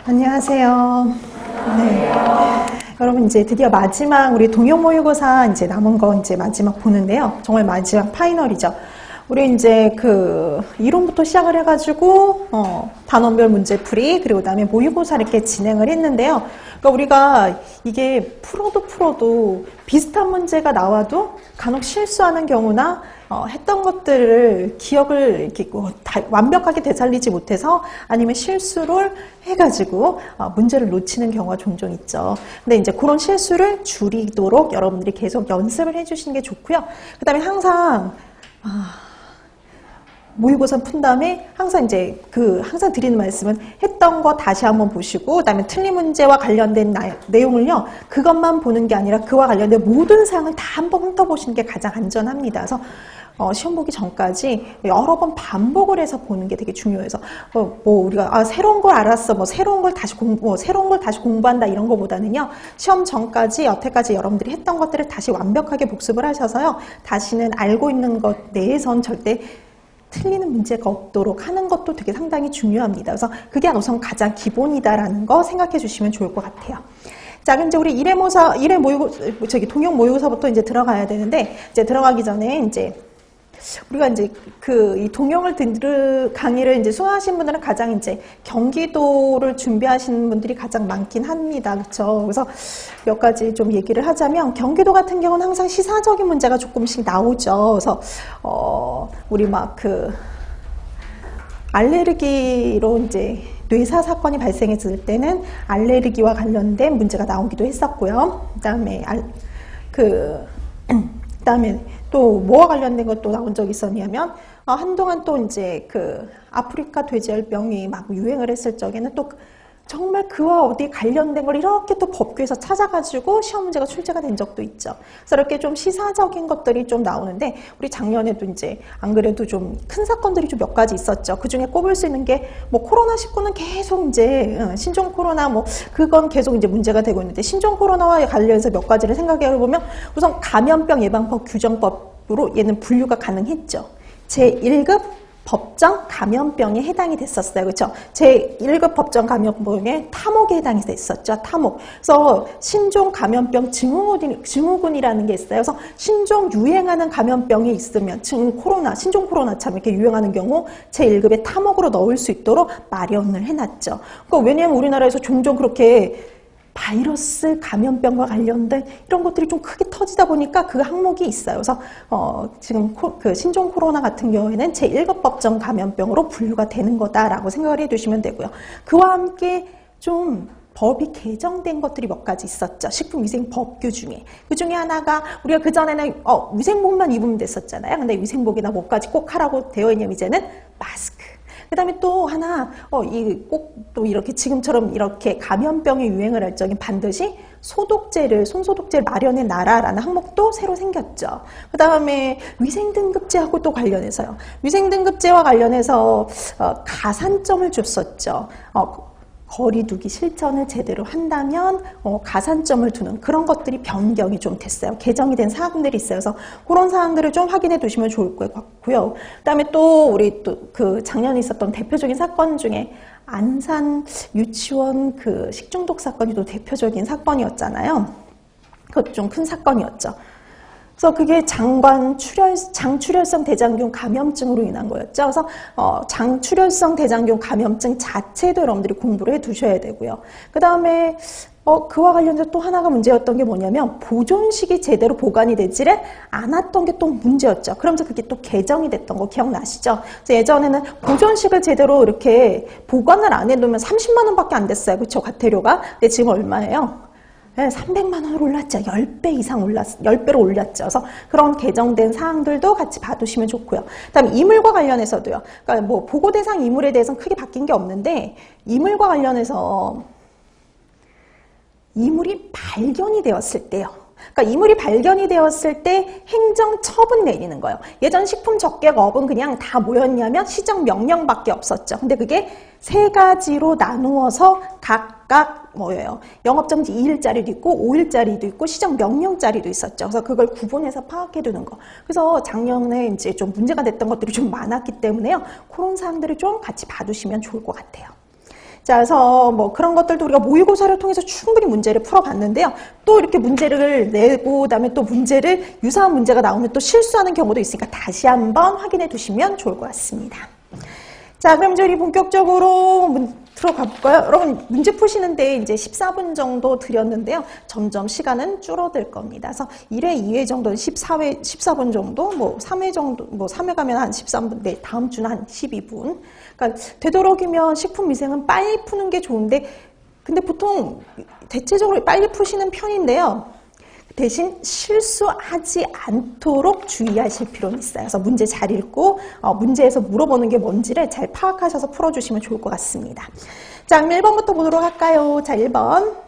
안녕하세요. 네. 여러분 이제 드디어 마지막 우리 동영 모의고사 이제 남은 거 이제 마지막 보는데요. 정말 마지막 파이널이죠. 우리 이제 그 이론부터 시작을 해가지고 단원별 문제풀이 그리고 그다음에 모의고사 이렇게 진행을 했는데요. 그러니까 우리가 이게 풀어도 비슷한 문제가 나와도 간혹 실수하는 경우나 했던 것들을 기억을 이렇게 완벽하게 되살리지 못해서 아니면 실수를 해가지고 문제를 놓치는 경우가 종종 있죠. 근데 이제 그런 실수를 줄이도록 여러분들이 계속 연습을 해주시는 게 좋고요. 그 다음에 항상 모의고사 푼 다음에 항상 이제 항상 드리는 말씀은 했던 거 다시 한번 보시고 그다음에 틀린 문제와 관련된 내용을요 그것만 보는 게 아니라 그와 관련된 모든 사항을 다 한번 훑어보시는 게 가장 안전합니다. 그래서 시험 보기 전까지 여러 번 반복을 해서 보는 게 되게 중요해서 우리가 새로운 걸 알았어 새로운 걸 다시 공부한다 이런 거보다는요 시험 전까지 여태까지 여러분들이 했던 것들을 다시 완벽하게 복습을 하셔서요 다시는 알고 있는 것 내에선 절대 틀리는 문제가 없도록 하는 것도 되게 상당히 중요합니다. 그래서 그게 우선 가장 기본이다라는 거 생각해 주시면 좋을 것 같아요. 자, 그럼 이제 우리 동영 모의고사부터 이제 들어가야 되는데, 이제 들어가기 전에 이제 우리가 이제 이 동영을 강의를 이제 수강하신 분들은 가장 이제 경기도를 준비하시는 분들이 가장 많긴 합니다. 그렇죠? 그래서 몇 가지 좀 얘기를 하자면 경기도 같은 경우는 항상 시사적인 문제가 조금씩 나오죠. 그래서 우리 알레르기로 이제 뇌사 사건이 발생했을 때는 알레르기와 관련된 문제가 나오기도 했었고요. 그다음에 또 뭐와 관련된 것도 나온 적이 있었냐면 한동안 또 이제 아프리카 돼지열병이 막 유행을 했을 적에는 또 정말 그와 어디 관련된 걸 이렇게 또 법규에서 찾아가지고 시험 문제가 출제가 된 적도 있죠. 그래서 이렇게 좀 시사적인 것들이 좀 나오는데 우리 작년에도 이제 안 그래도 좀 큰 사건들이 좀 몇 가지 있었죠. 그 중에 꼽을 수 있는 게 코로나19는 계속 이제 신종 코로나 그건 계속 이제 문제가 되고 있는데 신종 코로나와 관련해서 몇 가지를 생각해 보면 우선 감염병 예방법 규정법으로 얘는 분류가 가능했죠. 제1급 법정 감염병에 해당이 됐었어요. 그렇죠? 제1급 법정 감염병에 탐혹에 해당이 됐었죠. 탐혹. 그래서 신종 감염병 증후군이라는 게 있어요. 그래서 신종 유행하는 감염병이 있으면 신종 코로나처럼 이렇게 유행하는 경우 제1급의 탐혹으로 넣을 수 있도록 마련을 해놨죠. 그러니까 왜냐하면 우리나라에서 종종 그렇게 바이러스 감염병과 관련된 이런 것들이 좀 크게 터지다 보니까 그 항목이 있어요. 그래서 지금 신종 코로나 같은 경우에는 제1급 법정 감염병으로 분류가 되는 거다라고 생각을 해두시면 되고요. 그와 함께 좀 법이 개정된 것들이 몇 가지 있었죠. 식품위생법규 중에. 그 중에 하나가 우리가 그전에는 위생복만 입으면 됐었잖아요. 근데 위생복이나 뭐까지 꼭 하라고 되어 있냐면 이제는 마스크. 그 다음에 또 하나, 또 이렇게 지금처럼 이렇게 감염병이 유행을 할 적엔 반드시 손소독제를 마련해 놔라라는 항목도 새로 생겼죠. 그 다음에 위생등급제하고 또 관련해서요. 위생등급제와 관련해서 가산점을 줬었죠. 거리두기 실천을 제대로 한다면 가산점을 두는 그런 것들이 변경이 좀 됐어요. 개정이 된 사항들이 있어요. 그래서 그런 사항들을 좀 확인해 두시면 좋을 것 같고요. 그다음에 또 우리 작년에 있었던 대표적인 사건 중에 안산 유치원 식중독 사건이 또 대표적인 사건이었잖아요. 그것도 좀 큰 사건이었죠. 그래서 그게 장출혈성 대장균 감염증으로 인한 거였죠. 그래서 장출혈성 대장균 감염증 자체도 여러분들이 공부를 해 두셔야 되고요. 그 다음에 그와 관련해서 또 하나가 문제였던 게 뭐냐면 보존식이 제대로 보관이 되지를 않았던 게 또 문제였죠. 그러면서 그게 또 개정이 됐던 거 기억나시죠? 그래서 예전에는 보존식을 제대로 이렇게 보관을 안 해놓으면 30만 원밖에 안 됐어요. 그렇죠? 과태료가. 근데 지금 얼마예요? 네, 300만 원을 올랐죠. 10배 이상 10배로 올렸죠. 그래서 그런 개정된 사항들도 같이 봐두시면 좋고요. 그다음에 이물과 관련해서도요. 그러니까 보고 대상 이물에 대해서는 크게 바뀐 게 없는데 이물과 관련해서 이물이 발견이 되었을 때요. 그러니까 이물이 발견이 되었을 때 행정처분 내리는 거예요. 예전 식품적객업은 그냥 다 뭐였냐면 시정명령밖에 없었죠. 근데 그게 세 가지로 나누어서 각각 영업정지 2일짜리도 있고 5일짜리도 있고 시정명령짜리도 있었죠. 그래서 그걸 구분해서 파악해 두는 거. 그래서 작년에 이제 좀 문제가 됐던 것들이 좀 많았기 때문에요. 그런 사항들을 좀 같이 봐두시면 좋을 것 같아요. 자, 그래서 뭐 그런 것들도 우리가 모의고사를 통해서 충분히 문제를 풀어봤는데요. 또 이렇게 문제를 내고 그다음에 또 문제를 유사한 문제가 나오면 또 실수하는 경우도 있으니까 다시 한번 확인해 두시면 좋을 것 같습니다. 자, 그럼 이제 우리 본격적으로 들어가 볼까요? 여러분 문제 푸시는데 이제 14분 정도 드렸는데요. 점점 시간은 줄어들 겁니다. 그래서 1회, 2회 정도는 14분 정도, 뭐 3회 정도, 뭐 3회 가면 한 13분, 네, 다음 주는 한 12분. 그러니까 되도록이면 식품위생은 빨리 푸는 게 좋은데, 근데 보통 대체적으로 빨리 푸시는 편인데요. 대신 실수하지 않도록 주의하실 필요는 있어요. 그래서 문제 잘 읽고 문제에서 물어보는 게 뭔지를 잘 파악하셔서 풀어주시면 좋을 것 같습니다. 자, 그럼 1번부터 보도록 할까요? 자, 1번.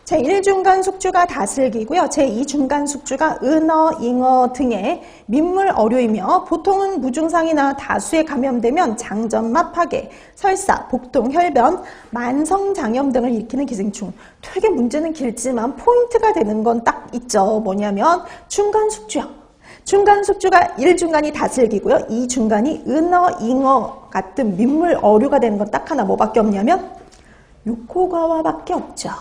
제1중간 숙주가 다슬기고요. 제2중간 숙주가 은어, 잉어 등의 민물 어류이며 보통은 무증상이나 다수에 감염되면 장점막 파괴, 설사, 복통, 혈변, 만성장염 등을 일으키는 기생충. 되게 문제는 길지만 포인트가 되는 건 딱 있죠. 뭐냐면 중간 숙주요. 중간 숙주가 1중간이 다슬기고요. 2중간이 은어, 잉어 같은 민물 어류가 되는 건 딱 하나 뭐밖에 없냐면 6호가와밖에 없죠.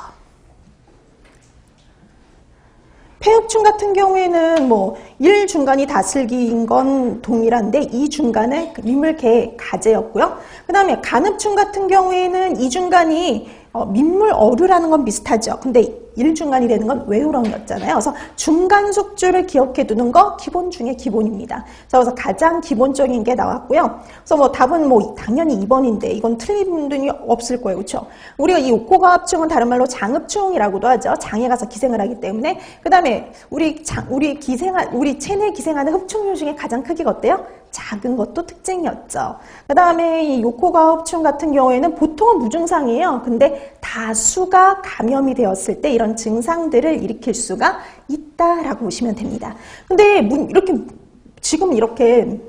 폐흡충 같은 경우에는 뭐 1중간이 다슬기인 건 동일한데 2중간은 민물개 가재였고요. 그 다음에 간흡충 같은 경우에는 2중간이 민물 어류라는 건 비슷하죠. 근데 1중간이 되는 건 외우렁이었잖아요. 그래서 중간 숙주를 기억해 두는 거 기본 중에 기본입니다. 그래서 가장 기본적인 게 나왔고요. 그래서 뭐 답은 뭐 당연히 2번인데 이건 틀린 분들이 없을 거예요. 그렇죠? 우리가 이 옥고가합충은 다른 말로 장흡충이라고도 하죠. 장에 가서 기생을 하기 때문에. 그다음에 우리 체내에 기생하는 흡충류 중에 가장 크기가 어때요? 작은 것도 특징이었죠. 그 다음에 이 요코가흡충 같은 경우에는 보통은 무증상이에요. 근데 다수가 감염이 되었을 때 이런 증상들을 일으킬 수가 있다라고 보시면 됩니다. 근데 지금 이렇게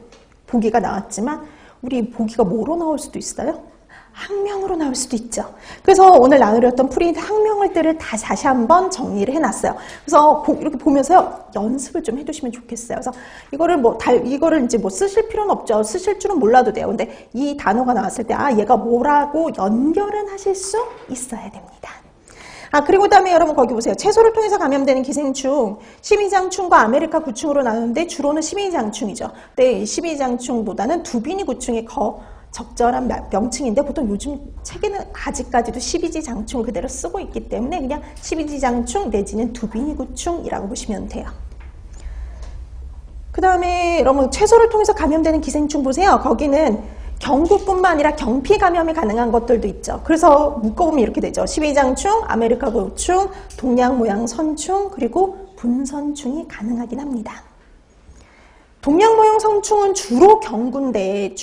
보기가 나왔지만 우리 보기가 뭐로 나올 수도 있어요? 학명으로 나올 수도 있죠. 그래서 오늘 나누렸던 프린트 학명을들을 다시 한번 정리를 해놨어요. 그래서 이렇게 보면서요 연습을 좀 해두시면 좋겠어요. 그래서 이거를 이제 뭐 쓰실 필요는 없죠. 쓰실 줄은 몰라도 돼요. 근데 이 단어가 나왔을 때 얘가 뭐라고 연결은 하실 수 있어야 됩니다. 그리고 그다음에 여러분 거기 보세요. 채소를 통해서 감염되는 기생충, 십이장충과 아메리카 구충으로 나누는데 주로는 십이장충이죠. 근데 십이장충보다는 두비니 구충이 적절한 명칭인데 보통 요즘 책에는 아직까지도 12지장충을 그대로 쓰고 있기 때문에 그냥 12지장충 내지는 두비니구충이라고 보시면 돼요. 그 다음에 여러분 채소를 통해서 감염되는 기생충 보세요. 거기는 경구뿐만 아니라 경피 감염이 가능한 것들도 있죠. 그래서 묶어보면 이렇게 되죠. 12장충, 아메리카 구충, 동양 모양 선충, 그리고 분선충이 가능하긴 합니다. 동양 모형 성충은 주로 경구인데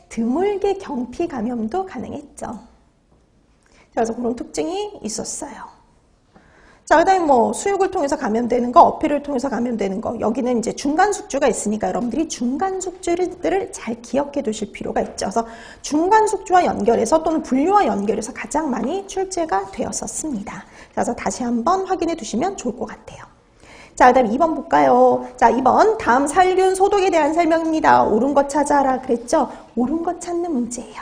드물게 경피 감염도 가능했죠. 그래서 그런 특징이 있었어요. 자, 그다음에 뭐 수육을 통해서 감염되는 거, 어패를 통해서 감염되는 거. 여기는 이제 중간 숙주가 있으니까 여러분들이 중간 숙주들을 잘 기억해 두실 필요가 있죠. 그래서 중간 숙주와 연결해서 또는 분류와 연결해서 가장 많이 출제가 되었었습니다. 그래서 다시 한번 확인해 두시면 좋을 것 같아요. 자, 그 다음 2번 볼까요? 자, 2번 다음 살균 소독에 대한 설명입니다. 옳은 것 찾아라 그랬죠? 옳은 것 찾는 문제예요.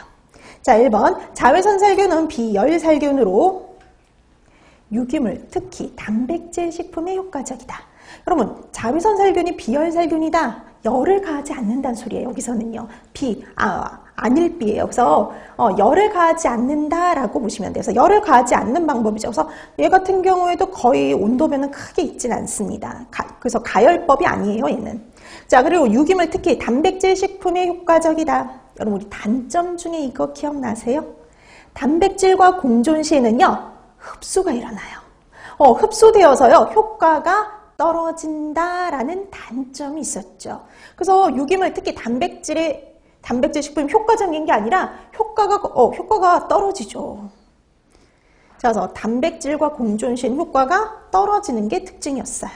자, 1번 자외선 살균은 비열살균으로 유기물, 특히 단백질 식품에 효과적이다. 여러분, 자외선 살균이 비열살균이다. 열을 가하지 않는다는 소리예요. 여기서는요. 안일비예요. 그래서 열을 가하지 않는다라고 보시면 돼요. 그래서 열을 가하지 않는 방법이죠. 그래서 얘 같은 경우에도 거의 온도변은 크게 있진 않습니다. 그래서 가열법이 아니에요. 얘는. 자, 그리고 유기물 특히 단백질 식품에 효과적이다. 여러분 우리 단점 중에 이거 기억나세요? 단백질과 공존 시에는요. 흡수가 일어나요. 흡수되어서요. 효과가 떨어진다라는 단점이 있었죠. 그래서 유기물 특히 단백질 식품이 효과적인 게 아니라 효과가 떨어지죠. 그래서 단백질과 공존 시엔 효과가 떨어지는 게 특징이었어요.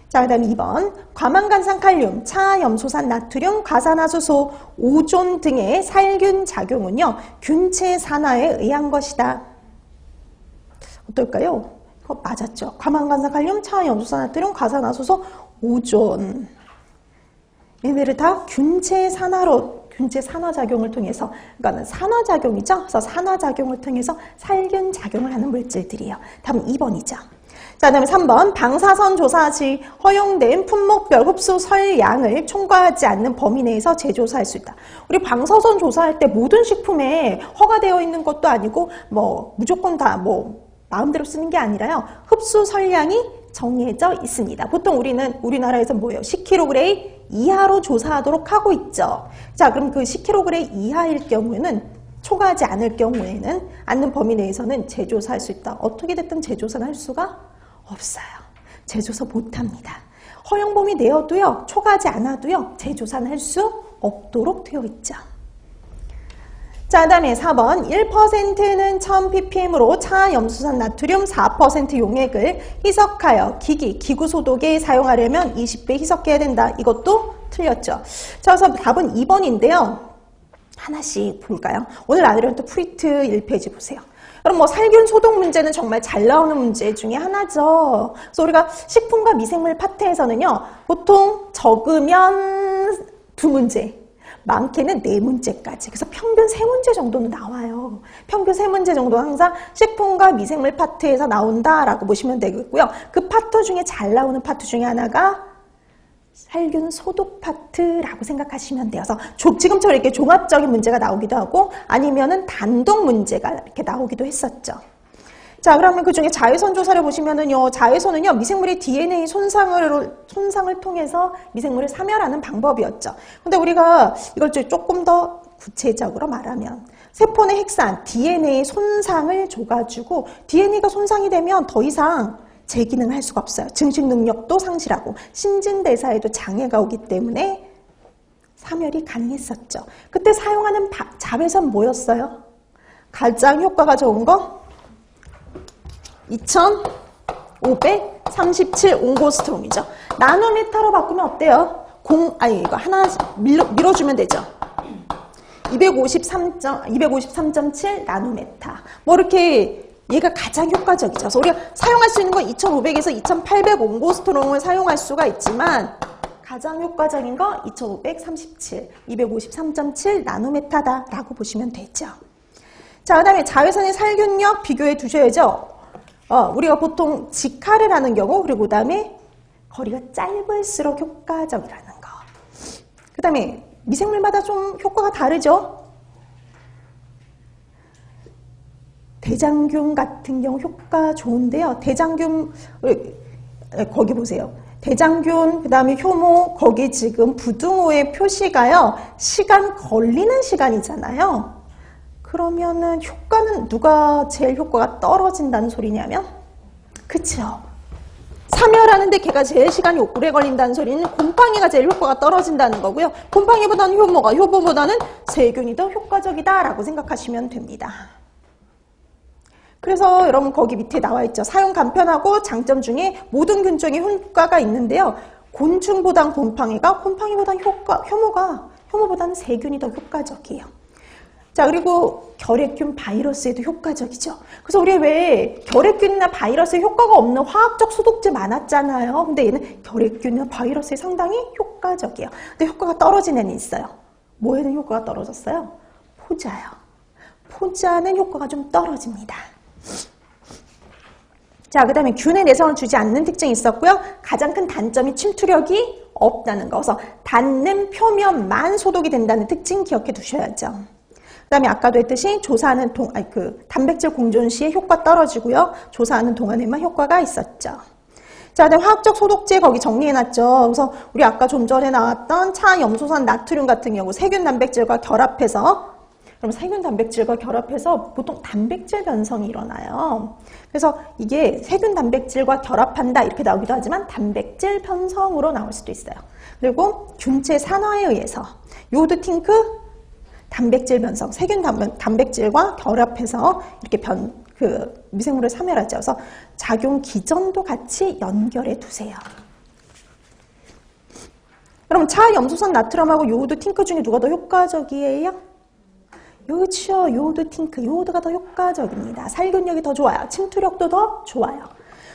자, 그 다음에 2번 과망간산 칼륨, 차염소산 나트륨, 과산화수소, 오존 등의 살균 작용은요. 균체 산화에 의한 것이다. 어떨까요? 맞았죠. 과망간산 칼륨, 차염소산 나트륨, 과산화수소, 오존. 얘네를 다 균체 산화로 균체 산화작용을 통해서, 그러니까 산화작용이죠. 그래서 산화작용을 통해서 살균작용을 하는 물질들이에요. 다음 2번이죠. 자, 그다음에 3번 방사선 조사 시 허용된 품목별 흡수 설량을 초과하지 않는 범위 내에서 재조사할 수 있다. 우리 방사선 조사할 때 모든 식품에 허가되어 있는 것도 아니고 뭐 무조건 다 뭐 마음대로 쓰는 게 아니라요. 흡수 설량이 정해져 있습니다. 보통 우리나라에서 뭐예요? 10kg 이하로 조사하도록 하고 있죠. 자, 그럼 그 10kg 이하일 경우에는 초과하지 않을 경우에는 않는 범위 내에서는 재조사할 수 있다. 어떻게 됐든 재조사는 할 수가 없어요. 재조사 못합니다. 허용 범위 내어도요. 초과하지 않아도요. 재조사는 할 수 없도록 되어 있죠. 자, 그 다음에 4번 1%는 1000ppm으로 차염수산 나트륨 4% 용액을 희석하여 기구 소독에 사용하려면 20배 희석해야 된다. 이것도 틀렸죠. 자, 그래서 답은 2번인데요. 하나씩 볼까요? 오늘 아들은 또 프리트 1페이지 보세요. 그럼 뭐 살균 소독 문제는 정말 잘 나오는 문제 중에 하나죠. 그래서 우리가 식품과 미생물 파트에서는요. 보통 적으면 2문제, 많게는 4문제까지. 그래서 평균 3문제 정도는 나와요. 평균 3문제 정도 항상 식품과 미생물 파트에서 나온다라고 보시면 되겠고요. 그 파트 중에 잘 나오는 파트 중에 하나가 살균 소독 파트라고 생각하시면 돼요. 그래서 지금처럼 이렇게 종합적인 문제가 나오기도 하고 아니면은 단독 문제가 이렇게 나오기도 했었죠. 자, 그러면 그 중에 자외선 조사를 보시면은요, 자외선은요, 미생물의 DNA 손상을 통해서 미생물을 사멸하는 방법이었죠. 근데 우리가 이걸 조금 더 구체적으로 말하면 세포 내 핵산, DNA 손상을 줘가지고 DNA가 손상이 되면 더 이상 재기능을 할 수가 없어요. 증식 능력도 상실하고 신진대사에도 장애가 오기 때문에 사멸이 가능했었죠. 그때 사용하는 자외선 뭐였어요? 가장 효과가 좋은 거 2537 옹고스트롬이죠. 나노미터로 바꾸면 어때요? 이거 하나 밀어주면 되죠. 253.7 나노메타. 뭐 이렇게 얘가 가장 효과적이죠. 그래서 우리가 사용할 수 있는 건 2500에서 2800 옹고스트롬을 사용할 수가 있지만 가장 효과적인 거 2537, 253.7 나노메타다라고 보시면 되죠. 자, 그 다음에 자외선의 살균력 비교해 두셔야죠. 우리가 보통 직화를 하는 경우, 그리고 그 다음에 거리가 짧을수록 효과적이라는 거. 그 다음에 미생물마다 좀 효과가 다르죠. 대장균 같은 경우 효과 좋은데요. 대장균, 거기 보세요. 대장균, 그 다음에 효모, 거기 지금 부등호의 표시가요. 시간 걸리는 시간이잖아요. 그러면은 효과는 누가 제일 효과가 떨어진다는 소리냐면, 그쵸? 사멸하는데 걔가 제일 시간이 오래 걸린다는 소리는 곰팡이가 제일 효과가 떨어진다는 거고요. 곰팡이보다는 효모보다는 세균이 더 효과적이다라고 생각하시면 됩니다. 그래서 여러분 거기 밑에 나와 있죠. 사용 간편하고 장점 중에 모든 균종의 효과가 있는데요. 곤충보단 곰팡이보단 효모보다는 세균이 더 효과적이에요. 자, 그리고 결핵균 바이러스에도 효과적이죠. 그래서 우리 왜 결핵균이나 바이러스에 효과가 없는 화학적 소독제 많았잖아요. 근데 얘는 결핵균이나 바이러스에 상당히 효과적이에요. 근데 효과가 떨어진 애는 있어요. 뭐에는 효과가 떨어졌어요? 포자요. 포자는 효과가 좀 떨어집니다. 자, 그 다음에 균의 내성을 주지 않는 특징이 있었고요. 가장 큰 단점이 침투력이 없다는 거. 그래서 닿는 표면만 소독이 된다는 특징 기억해 두셔야죠. 그 다음에 아까도 했듯이 조사하는 단백질 공존 시에 효과 떨어지고요. 조사하는 동안에만 효과가 있었죠. 자, 그다음 화학적 소독제 거기 정리해놨죠. 그래서 우리 아까 좀 전에 나왔던 차염소산 나트륨 같은 경우 세균 단백질과 결합해서 그럼 세균 단백질과 결합해서 보통 단백질 변성이 일어나요. 그래서 이게 세균 단백질과 결합한다 이렇게 나오기도 하지만 단백질 변성으로 나올 수도 있어요. 그리고 균체 산화에 의해서 요오드 팅크 단백질 변성, 세균 단백질과 결합해서 이렇게 미생물을 사멸하죠. 그래서 작용 기전도 같이 연결해 두세요. 그럼 차염소산 나트륨하고 요오드 팅크 중에 누가 더 효과적이에요? 그렇죠. 요오드 팅크, 요오드가 더 효과적입니다. 살균력이 더 좋아요. 침투력도 더 좋아요.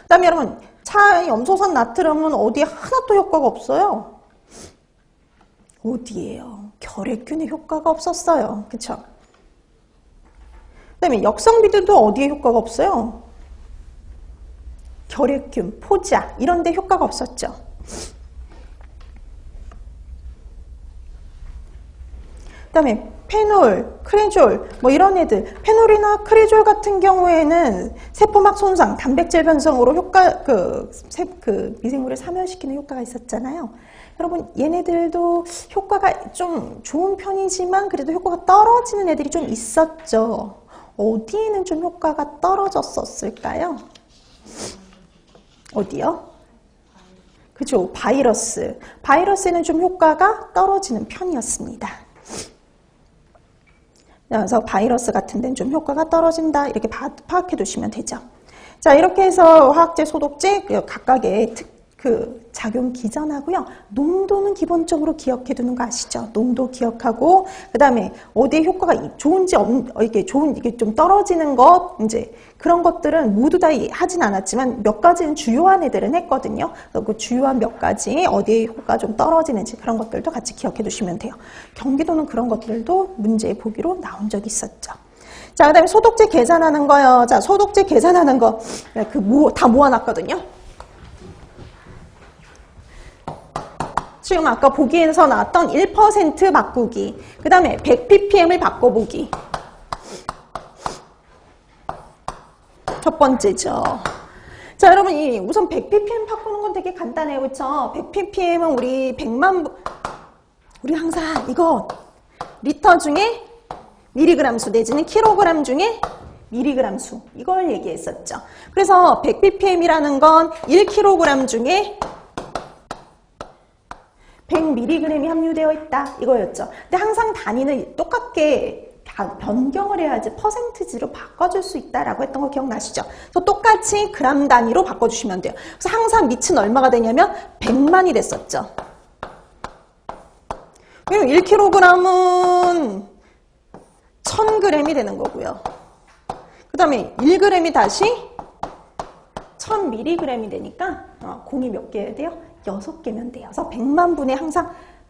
그 다음에 여러분, 차염소산 나트륨은 어디에 하나도 효과가 없어요. 어디예요? 결핵균에 효과가 없었어요. 그쵸? 그 다음에 역성비들도 어디에 효과가 없어요? 결핵균, 포자 이런 데 효과가 없었죠. 그 다음에 페놀, 크레졸 뭐 이런 애들, 페놀이나 크레졸 같은 경우에는 세포막 손상, 단백질 변성으로 미생물을 사멸시키는 효과가 있었잖아요. 여러분 얘네들도 효과가 좀 좋은 편이지만 그래도 효과가 떨어지는 애들이 좀 있었죠. 어디에는 좀 효과가 떨어졌었을까요? 어디요? 그죠, 바이러스. 바이러스에는 좀 효과가 떨어지는 편이었습니다. 그래서 바이러스 같은 데는 좀 효과가 떨어진다 이렇게 파악해 두시면 되죠. 자, 이렇게 해서 화학제, 소독제 각각의 작용 기전하고요. 농도는 기본적으로 기억해 두는 거 아시죠? 농도 기억하고 그 다음에 어디에 효과가 좋은지 이게 좀 떨어지는 것 이제 그런 것들은 모두 다 하진 않았지만 몇 가지는 주요한 애들은 했거든요. 그 주요한 몇 가지 어디에 효과가 좀 떨어지는지 그런 것들도 같이 기억해 두시면 돼요. 경기도는 그런 것들도 문제 보기로 나온 적이 있었죠. 자, 그 다음에 소독제 계산하는 거요. 자, 소독제 계산하는 거 다 모아놨거든요. 지금 아까 보기에서 나왔던 1% 바꾸기, 그 다음에 100ppm을 바꿔보기. 첫 번째죠. 자, 여러분 우선 100ppm 바꾸는 건 되게 간단해요. 그렇죠? 100ppm은 우리 항상 이거 리터 중에 미리그램 수 내지는 킬로그램 중에 미리그램 수 이걸 얘기했었죠. 그래서 100ppm이라는 건 1kg 중에 100mg이 함유되어 있다 이거였죠. 근데 항상 단위는 똑같게 변경을 해야지 퍼센티지로 바꿔줄 수 있다라고 했던 거 기억나시죠? 그래서 똑같이 그램 단위로 바꿔주시면 돼요. 그래서 항상 밑은 얼마가 되냐면 100만이 됐었죠. 왜냐면 1kg은 1000g이 되는 거고요. 그 다음에 1g이 다시 1000mg이 되니까 공이 몇 개여야 돼요? 6개면 돼요. 그래서 100만 분의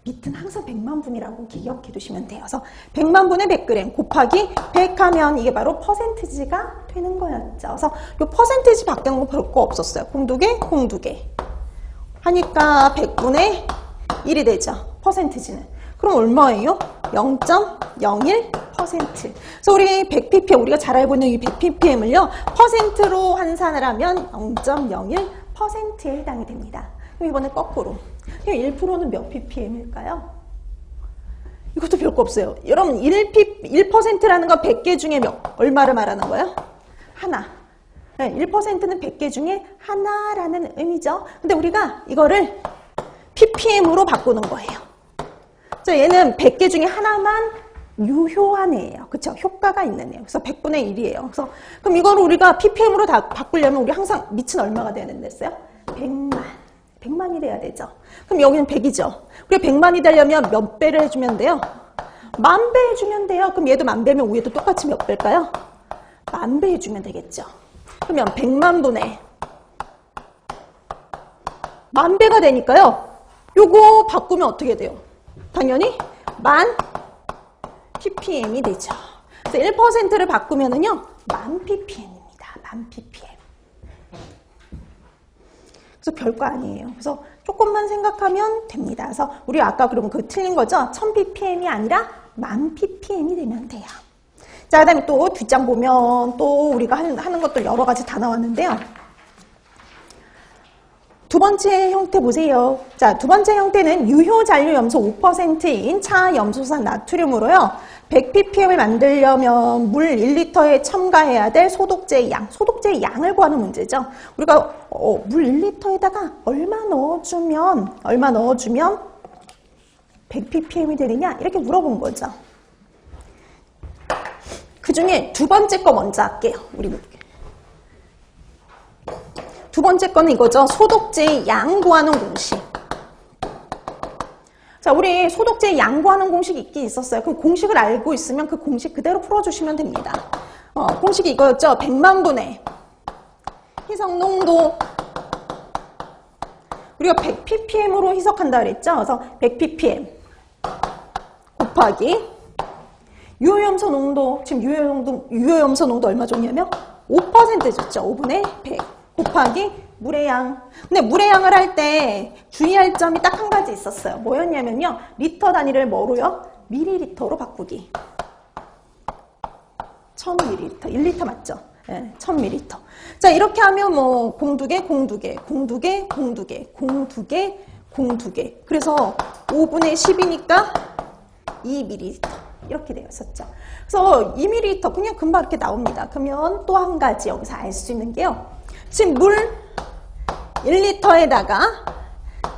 밑은 항상 100만 분이라고 기억해 두시면 돼요. 그래서 100만 분의 100g 곱하기 100 하면 이게 바로 퍼센티지가 되는 거였죠. 그래서 이 퍼센티지 바뀌는 거 별거 없었어요. 공 2개, 공 2개. 하니까 100분의 1이 되죠. 퍼센티지는. 그럼 얼마예요? 0.01%. 그래서 우리 100ppm, 우리가 잘 알고 있는 이 100ppm을요, 퍼센트로 환산을 하면 0.01%에 해당이 됩니다. 그럼 이번에 거꾸로. 1%는 몇 ppm일까요? 이것도 별거 없어요. 여러분, 1%라는 건 100개 중에 얼마를 말하는 거예요? 하나. 1%는 100개 중에 하나라는 의미죠. 근데 우리가 이거를 ppm으로 바꾸는 거예요. 얘는 100개 중에 하나만 유효한 애예요. 그쵸? 효과가 있는 애예요. 그래서 100분의 1이에요. 그래서 그럼 이거를 우리가 ppm으로 다 바꾸려면 우리 항상 밑은 얼마가 돼야 된댔어요? 100만. 100만이 돼야 되죠. 그럼 여기는 100이죠. 그리고 100만이 되려면 몇 배를 해주면 돼요? 10,000배 해주면 돼요. 그럼 얘도 10,000배면 위에도 똑같이 몇 배일까요? 10,000배 해주면 되겠죠. 그러면 100만 분의 10,000배가 되니까요. 요거 바꾸면 어떻게 돼요? 당연히 10,000 ppm이 되죠. 그래서 1%를 바꾸면은요, 10,000 ppm입니다. 10,000 ppm. 그래서 별거 아니에요. 그래서 조금만 생각하면 됩니다. 그래서 우리 아까 그러면 틀린 거죠? 1000ppm이 아니라 10,000 ppm이 되면 돼요. 자, 그 다음에 또 뒷장 보면 또 우리가 하는 것들 여러 가지 다 나왔는데요. 두 번째 형태 보세요. 자, 두 번째 형태는 유효 잔류 염소 5%인 차염소산 나트륨으로요. 100ppm을 만들려면 물 1리터에 첨가해야 될 소독제의 양, 소독제의 양을 구하는 문제죠. 우리가 물 1리터에다가 얼마 넣어주면 100ppm이 되느냐 이렇게 물어본 거죠. 그 중에 두 번째 거 먼저 할게요. 두 번째 거는 이거죠. 소독제의 양 구하는 공식. 자, 우리 소독제의 양 구하는 공식이 있긴 있었어요. 그럼 공식을 알고 있으면 그 공식 그대로 풀어주시면 됩니다. 공식이 이거였죠. 100만 분의 희석농도. 우리가 100ppm으로 희석한다 그랬죠. 그래서 100ppm 곱하기 유효염소 농도, 지금 유효염소 농도 얼마 줬냐면 5% 줬죠. 5분의 100 곱하기 물의 양. 근데 물의 양을 할 때 주의할 점이 딱 한 가지 있었어요. 뭐였냐면요. 리터 단위를 뭐로요? 밀리리터로 바꾸기. 1000ml, 1리터 맞죠? 네, 1000ml. 자, 이렇게 하면 뭐 공두개, 공두개, 공두개, 공두개, 공두개, 공두개. 그래서 5분의 10이니까 2ml. 이렇게 되어 있었죠. 그래서 2ml 그냥 금방 이렇게 나옵니다. 그러면 또 한 가지 여기서 알 수 있는 게요. 지금 물 1리터에다가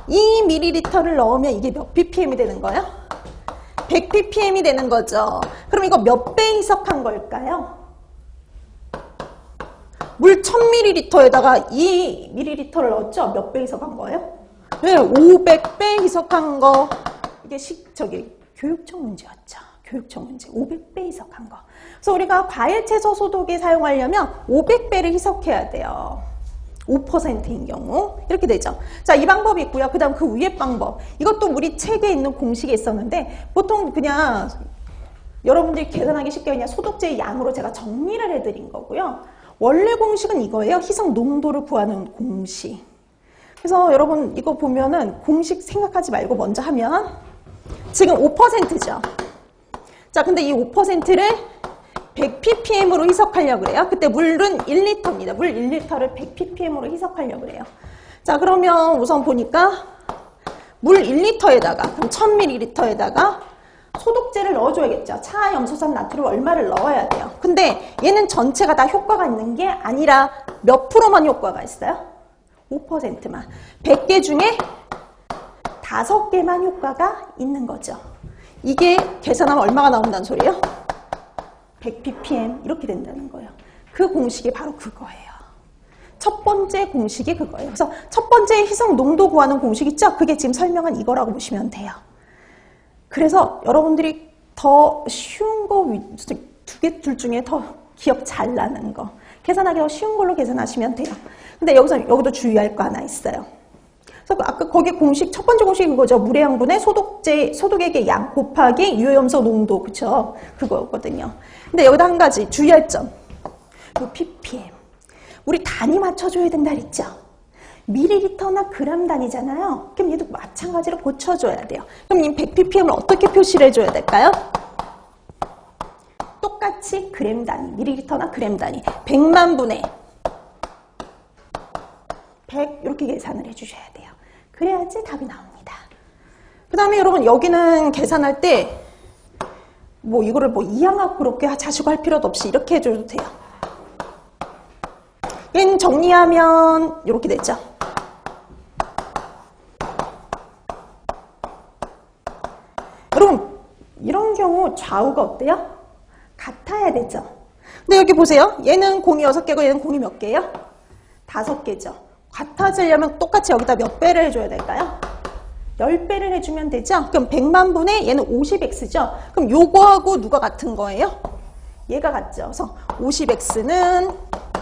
2ml를 넣으면 이게 몇 ppm이 되는 거예요? 100ppm이 되는 거죠. 그럼 이거 몇 배 희석한 걸까요? 물 1000ml에다가 2ml를 넣었죠? 몇 배 희석한 거예요? 네, 500배 희석한 거. 이게 교육청 문제였죠. 교육청 문제. 500배 희석한 거. 그래서 우리가 과일 채소 소독에 사용하려면 500배를 희석해야 돼요. 5%인 경우 이렇게 되죠. 자, 이 방법이 있고요. 그 다음 그 위에 방법. 이것도 우리 책에 있는 공식이 있었는데 보통 그냥 여러분들이 계산하기 쉽게 그냥 소독제의 양으로 제가 정리를 해드린 거고요. 원래 공식은 이거예요. 희석 농도를 구하는 공식. 그래서 여러분 이거 보면은 공식 생각하지 말고 먼저 하면 지금 5%죠. 자, 근데 이 5%를 100ppm으로 희석하려고 그래요. 그때 물은 1리터입니다. 물 1리터를 100ppm으로 희석하려고 그래요. 자, 그러면 우선 보니까 물 1리터에다가 그럼 1000ml에다가 소독제를 넣어줘야겠죠. 차염소산 나트륨 얼마를 넣어야 돼요. 근데 얘는 전체가 다 효과가 있는 게 아니라 몇 프로만 효과가 있어요? 5%만. 100개 중에 5개만 효과가 있는 거죠. 이게 계산하면 얼마가 나온다는 소리예요? 100ppm 이렇게 된다는 거예요. 그 공식이 바로 그거예요. 첫 번째 공식이 그거예요. 그래서 첫 번째 희석 농도 구하는 공식 있죠? 그게 지금 설명한 이거라고 보시면 돼요. 그래서 여러분들이 더 쉬운 거 둘 중에 더 기억 잘 나는 거 계산하기 더 쉬운 걸로 계산하시면 돼요. 근데 여기도 주의할 거 하나 있어요. 그래서 아까 거기 공식 첫 번째 공식이 그거죠. 물의 양분의 소독액의 양 곱하기 유효염소 농도, 그쵸? 그거거든요. 근데 여기다 한 가지 주의할 점. 이 ppm. 우리 단위 맞춰줘야 된다 그랬죠? 밀리리터나 그램 단위잖아요. 그럼 얘도 마찬가지로 고쳐줘야 돼요. 그럼 이 100ppm을 어떻게 표시를 해줘야 될까요? 똑같이 그램 단위, 밀리리터나 그램 단위. 100만 분의 100 이렇게 계산을 해주셔야 돼요. 그래야지 답이 나옵니다. 그 다음에 여러분 여기는 계산할 때 뭐 이거를 뭐 이항하고 그렇게 자시고 할 필요도 없이 이렇게 해줘도 돼요. 얘는 정리하면 이렇게 되죠. 여러분 이런 경우 좌우가 어때요? 같아야 되죠. 근데 여기 보세요. 얘는 공이 6개고 얘는 공이 몇 개예요? 5개죠. 같아지려면 똑같이 여기다 몇 배를 해줘야 될까요? 10배를 해주면 되죠? 그럼 100만 분의 얘는 50x죠? 그럼 요거하고 누가 같은 거예요? 얘가 같죠? 그래서 50x는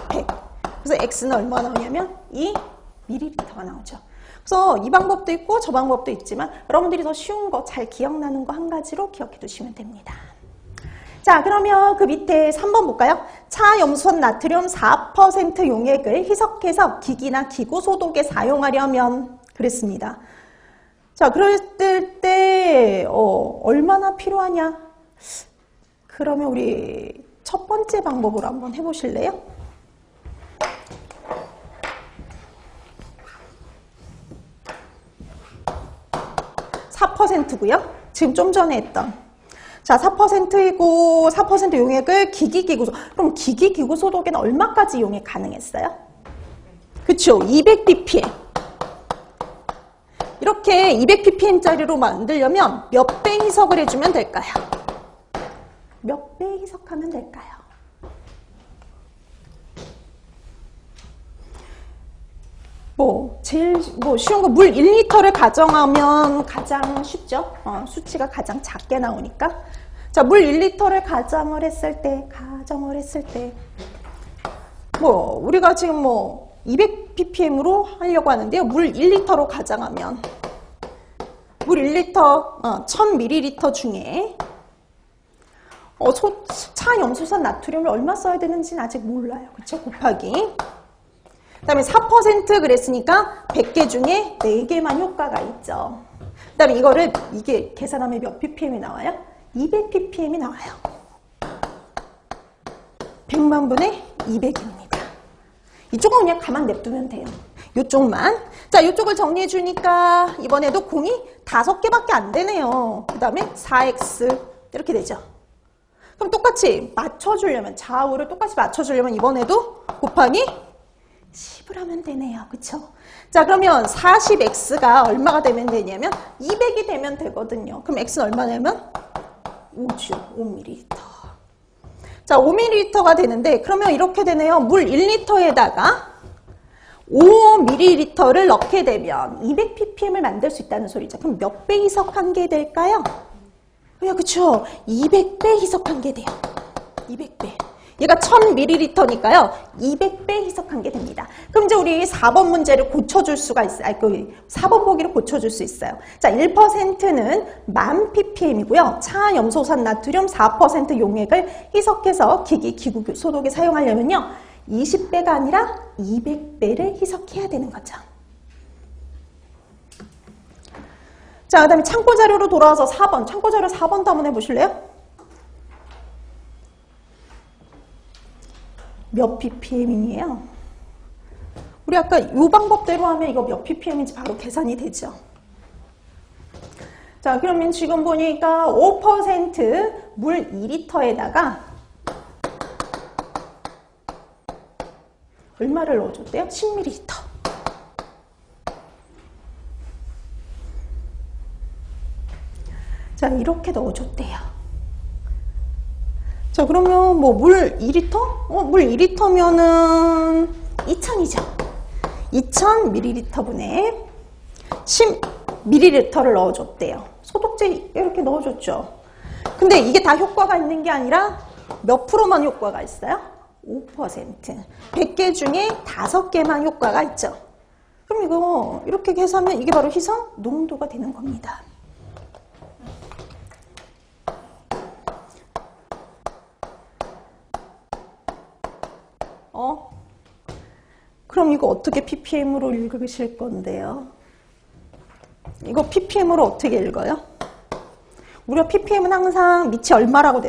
100. 그래서 x는 얼마 나오냐면 2ml가 나오죠. 그래서 이 방법도 있고 저 방법도 있지만 여러분들이 더 쉬운 거 잘 기억나는 거 한 가지로 기억해 두시면 됩니다. 자, 그러면 그 밑에 3번 볼까요? 차염수산 나트륨 4% 용액을 희석해서 기기나 기구 소독에 사용하려면 그랬습니다. 자, 그럴 때 얼마나 필요하냐? 그러면 우리 첫 번째 방법으로 한번 해보실래요? 4%고요. 지금 좀 전에 했던. 자, 4%이고 4% 용액을 기기기구 그럼 기기기구 소독에는 얼마까지 용액 가능했어요? 그쵸? 200ppm. 이렇게 200ppm짜리로 만들려면 몇 배 희석을 해주면 될까요? 몇 배 희석하면 될까요? 제일 쉬운 거 물 1리터를 가정하면 가장 쉽죠? 수치가 가장 작게 나오니까. 자, 물 1리터를 가정을 했을 때, 우리가 지금 200ppm으로 하려고 하는데요. 물 1리터로 가정하면 물 1리터, 1000ml 중에 차염소산 나트륨을 얼마 써야 되는지는 아직 몰라요. 그쵸? 곱하기. 그 다음에 4% 그랬으니까 100개 중에 4개만 효과가 있죠. 그 다음에 이게 계산하면 몇 ppm이 나와요? 200ppm이 나와요. 100만 분의 200입니다. 이쪽은 그냥 가만 냅두면 돼요. 이쪽만. 자, 이쪽을 정리해 주니까 이번에도 공이 5개밖에 안 되네요. 그 다음에 4x 이렇게 되죠. 그럼 똑같이 맞춰주려면, 좌우를 똑같이 맞춰주려면 이번에도 곱하기 10을 하면 되네요. 그쵸? 자, 그러면 40x가 얼마가 되면 되냐면 200이 되면 되거든요. 그럼 x는 얼마 되면? 5죠. 5ml. 자, 5ml가 되는데 그러면 이렇게 되네요. 물 1리터에다가 5ml를 넣게 되면 200ppm을 만들 수 있다는 소리죠. 그럼 몇 배 희석한 게 될까요? 그쵸? 200배 희석한 게 돼요. 200배. 얘가 1000ml니까요. 200배 희석한 게 됩니다. 그럼 이제 우리 4번 문제를 고쳐줄 수가 있어요. 4번 보기를 고쳐줄 수 있어요. 자, 1%는 1000ppm이고요. 차염소산 나트륨 4% 용액을 희석해서 기구 소독에 사용하려면요. 20배가 아니라 200배를 희석해야 되는 거죠. 자, 그 다음에 참고 자료로 돌아와서 4번. 참고 자료 4번도 한번 해보실래요? 몇 ppm이에요? 우리 아까 이 방법대로 하면 이거 몇 ppm인지 바로 계산이 되죠. 자, 그러면 지금 보니까 5% 물 2리터에다가 얼마를 넣어줬대요? 10ml. 자, 이렇게 넣어줬대요. 자, 그러면 뭐 물 2리터? 물 2리터면은 2000이죠. 2000ml 분에 10ml를 넣어줬대요. 소독제 이렇게 넣어줬죠. 근데 이게 다 효과가 있는 게 아니라 몇 프로만 효과가 있어요? 5%. 100개 중에 5개만 효과가 있죠. 그럼 이거 이렇게 계산하면 이게 바로 희석 농도가 되는 겁니다. 그럼 이거 어떻게 ppm으로 읽으실 건데요? 이거 ppm으로 어떻게 읽어요? 우리가 ppm은 항상 밑이 얼마라고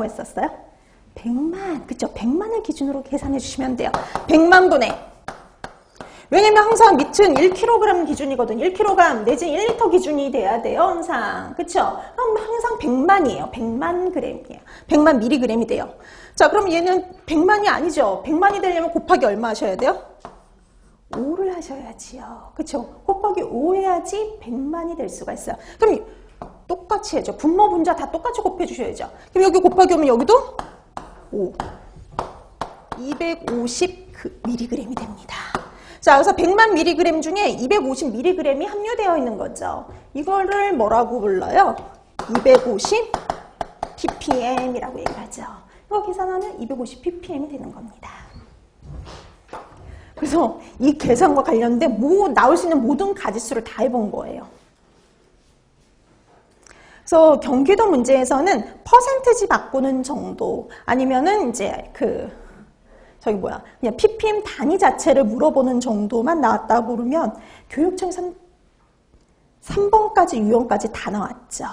했었어요? 100만, 그쵸? 100만을 기준으로 계산해 주시면 돼요. 100만 분의. 왜냐면 항상 밑은 1kg 기준이거든요. 1kg 내지는 1리터 기준이 돼야 돼요. 항상. 그쵸? 그럼 항상 100만이에요. 100만 g이에요. 100만 mg이 돼요. 자, 그럼 얘는 100만이 아니죠. 100만이 되려면 곱하기 얼마 하셔야 돼요? 5를 하셔야지요. 그쵸? 곱하기 5 해야지 100만이 될 수가 있어요. 그럼 똑같이 해야죠. 분모, 분자 다 똑같이 곱해 주셔야죠. 그럼 여기 곱하기 오면 여기도 5. 250mg이 됩니다. 자, 그래서 100만 mg 중에 250mg이 함유되어 있는 거죠. 이거를 뭐라고 불러요? 250 ppm이라고 얘기하죠. 이거 계산하면 250 ppm이 되는 겁니다. 그래서 이 계산과 관련된 나올 수 있는 모든 가지수를 다 해본 거예요. 그래서 경기도 문제에서는 퍼센티지 바꾸는 정도 아니면은 이제 그냥 ppm 단위 자체를 물어보는 정도만 나왔다고 그러면 교육청에서 3번까지 유형까지 다 나왔죠.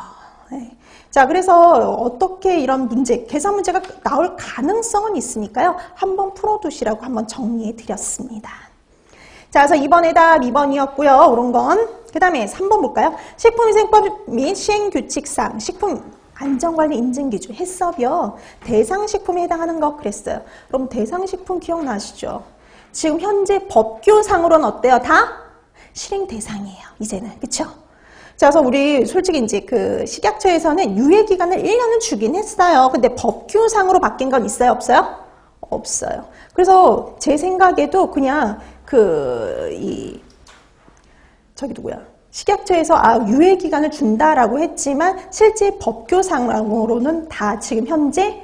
네. 자, 그래서 어떻게 이런 문제, 계산 문제가 나올 가능성은 있으니까요. 한번 풀어두시라고 한번 정리해 드렸습니다. 자, 그래서 이번에 답 2번이었고요. 옳은 건. 그 다음에 3번 볼까요? 식품위생법 및 시행규칙상 식품안전관리 인증기준 해썹이요. 대상식품에 해당하는 것 그랬어요. 그럼 대상식품 기억나시죠? 지금 현재 법규상으로는 어때요? 다 실행 대상이에요. 이제는. 그쵸? 자, 그래서 우리 솔직히 이제 식약처에서는 유예기간을 1년을 주긴 했어요. 근데 법규상으로 바뀐 건 있어요? 없어요? 없어요. 그래서 제 생각에도 그냥 식약처에서 유예기간을 준다라고 했지만 실제 법규상으로는 다 지금 현재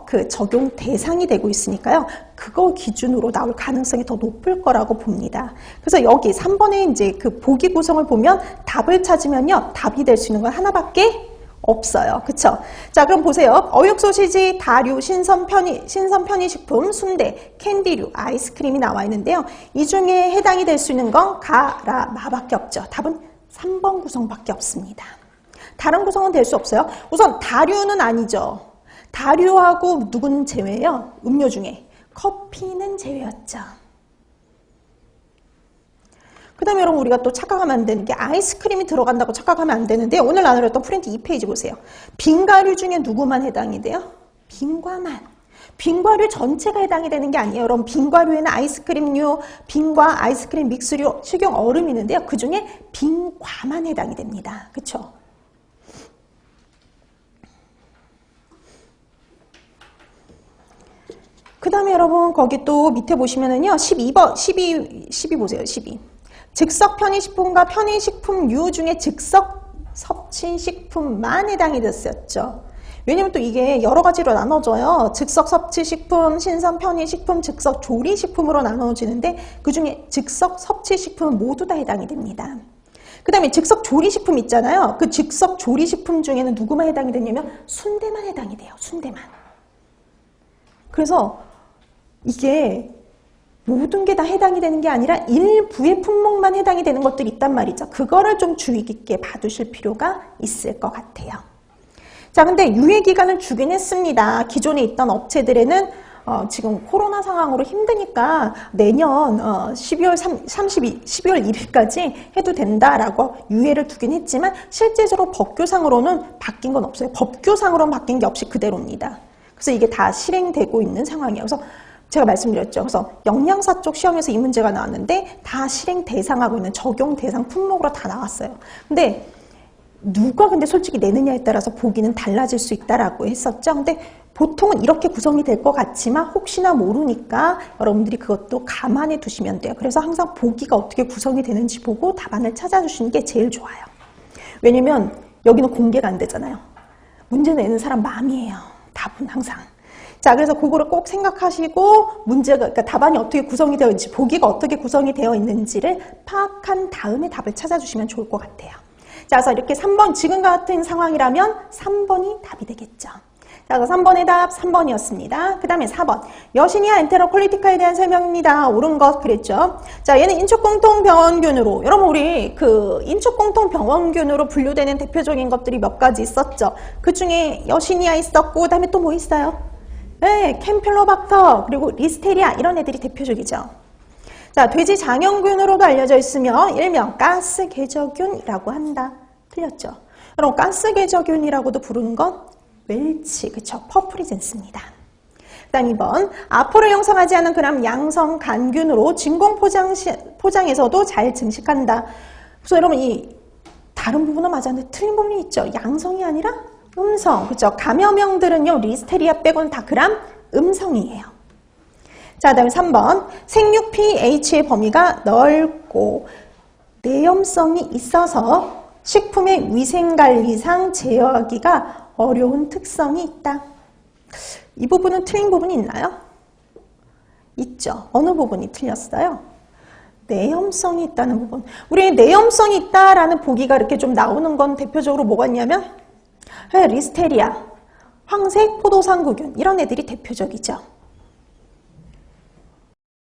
그 적용 대상이 되고 있으니까요. 그거 기준으로 나올 가능성이 더 높을 거라고 봅니다. 그래서 여기 3번에 이제 그 보기 구성을 보면 답을 찾으면요. 답이 될 수 있는 건 하나밖에 없어요. 그쵸? 자, 그럼 보세요. 어육 소시지, 다류, 신선 편의식품, 순대, 캔디류, 아이스크림이 나와 있는데요. 이 중에 해당이 될 수 있는 건 가라, 마밖에 없죠. 답은 3번 구성밖에 없습니다. 다른 구성은 될 수 없어요. 우선 다류는 아니죠. 다류하고 누군 제외예요? 음료 중에. 커피는 제외였죠. 그 다음에 여러분 우리가 또 착각하면 안 되는 게 아이스크림이 들어간다고 착각하면 안 되는데 오늘 나누었던 프린트 2페이지 보세요. 빈과류 중에 누구만 해당이 돼요? 빈과만. 빈과류 전체가 해당이 되는 게 아니에요. 여러분 빈과류에는 아이스크림류, 빈과 아이스크림 믹스류, 식용 얼음이 있는데요. 그 중에 빈과만 해당이 됩니다. 그쵸? 그 다음에 여러분 거기 또 밑에 보시면은요. 12번, 12 보세요. 12. 즉석 편의식품과 편의식품류 중에 즉석 섭취식품만 해당이 됐었죠. 왜냐면 또 이게 여러 가지로 나눠져요. 즉석 섭취식품, 신선 편의식품, 즉석 조리식품으로 나눠지는데 그 중에 즉석 섭취식품은 모두 다 해당이 됩니다. 그 다음에 즉석 조리식품 있잖아요. 그 즉석 조리식품 중에는 누구만 해당이 되냐면 순대만 해당이 돼요. 순대만. 그래서 이게 모든 게 다 해당이 되는 게 아니라 일부의 품목만 해당이 되는 것들이 있단 말이죠. 그거를 좀 주의 깊게 봐두실 필요가 있을 것 같아요. 자, 근데 유예 기간을 주긴 했습니다. 기존에 있던 업체들에는 지금 코로나 상황으로 힘드니까 내년 12월 1일까지 해도 된다라고 유예를 두긴 했지만 실제적으로 법규상으로는 바뀐 건 없어요. 법규상으로는 바뀐 게 없이 그대로입니다. 그래서 이게 다 실행되고 있는 상황이에요. 그래서 제가 말씀드렸죠. 그래서 영양사 쪽 시험에서 이 문제가 나왔는데 다 실행 대상하고 있는 적용 대상 품목으로 다 나왔어요. 근데 누가 근데 솔직히 내느냐에 따라서 보기는 달라질 수 있다라고 했었죠. 근데 보통은 이렇게 구성이 될 것 같지만 혹시나 모르니까 여러분들이 그것도 감안해 두시면 돼요. 그래서 항상 보기가 어떻게 구성이 되는지 보고 답안을 찾아주시는 게 제일 좋아요. 왜냐면 여기는 공개가 안 되잖아요. 문제 내는 사람 마음이에요. 답은 항상. 자, 그래서 그거를 꼭 생각하시고 문제가, 그러니까 답안이 어떻게 구성이 되어 있는지, 보기가 어떻게 구성이 되어 있는지를 파악한 다음에 답을 찾아주시면 좋을 것 같아요. 자, 그래서 이렇게 3번, 지금 같은 상황이라면 3번이 답이 되겠죠. 자, 그래서 3번의 답 3번이었습니다. 그 다음에 4번. 여신이와 엔테로콜리티카에 대한 설명입니다. 옳은 것 그랬죠. 자, 얘는 인축공통병원균으로, 여러분 우리 그 인축공통병원균으로 분류되는 대표적인 것들이 몇 가지 있었죠. 그 중에 여신이아 있었고, 그 다음에 또 뭐 있어요? 네, 캠필로박터, 그리고 리스테리아 이런 애들이 대표적이죠. 자, 돼지 장염균으로도 알려져 있으며 일명 가스궤저균이라고 한다. 틀렸죠? 여러분 가스궤저균이라고도 부르는 건 웰치, 그쵸? 퍼프리젠스입니다. 그 다음 2번, 아포를 형성하지 않은 그람 양성 간균으로 진공 포장에서도 잘 증식한다. 그래서 여러분 이 다른 부분은 맞았는데 틀린 부분이 있죠. 양성이 아니라 음성, 그죠? 감염형들은요, 리스테리아 빼고는 다 그람 음성이에요. 자, 그 다음에 3번. 생육 pH의 범위가 넓고 내염성이 있어서 식품의 위생관리상 제어하기가 어려운 특성이 있다. 이 부분은 틀린 부분이 있나요? 있죠. 어느 부분이 틀렸어요? 내염성이 있다는 부분. 우리 내염성이 있다라는 보기가 이렇게 좀 나오는 건 대표적으로 뭐가 있냐면 리스테리아, 황색 포도상구균 이런 애들이 대표적이죠.